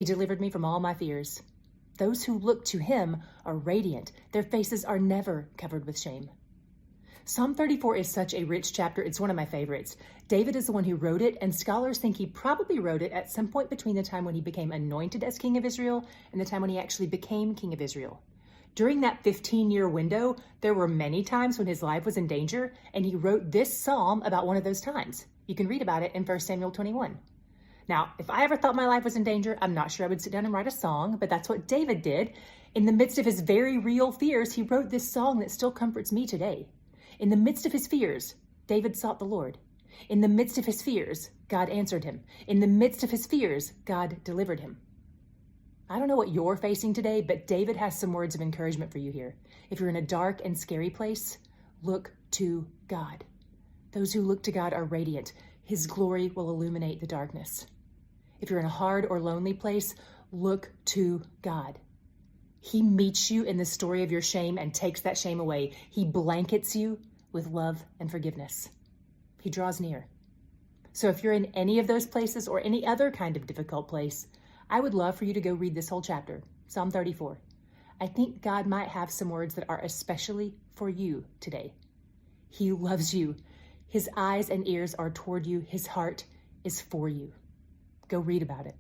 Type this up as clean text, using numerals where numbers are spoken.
He delivered me from all my fears. Those who look to him are radiant. Their faces are never covered with shame. Psalm 34 is such a rich chapter. It's one of my favorites. David is the one who wrote it, and scholars think he probably wrote it at some point between the time when he became anointed as king of Israel and the time when he actually became king of Israel. During that 15-year window, there were many times when his life was in danger, and he wrote this psalm about one of those times. You can read about it in 1 Samuel 21. Now, if I ever thought my life was in danger, I'm not sure I would sit down and write a song, but that's what David did. In the midst of his very real fears, he wrote this song that still comforts me today. In the midst of his fears, David sought the Lord. In the midst of his fears, God answered him. In the midst of his fears, God delivered him. I don't know what you're facing today, but David has some words of encouragement for you here. If you're in a dark and scary place, look to God. Those who look to God are radiant. His glory will illuminate the darkness. If you're in a hard or lonely place, look to God. He meets you in the story of your shame and takes that shame away. He blankets you with love and forgiveness. He draws near. So if you're in any of those places or any other kind of difficult place, I would love for you to go read this whole chapter, Psalm 34. I think God might have some words that are especially for you today. He loves you. His eyes and ears are toward you. His heart is for you. Go read about it.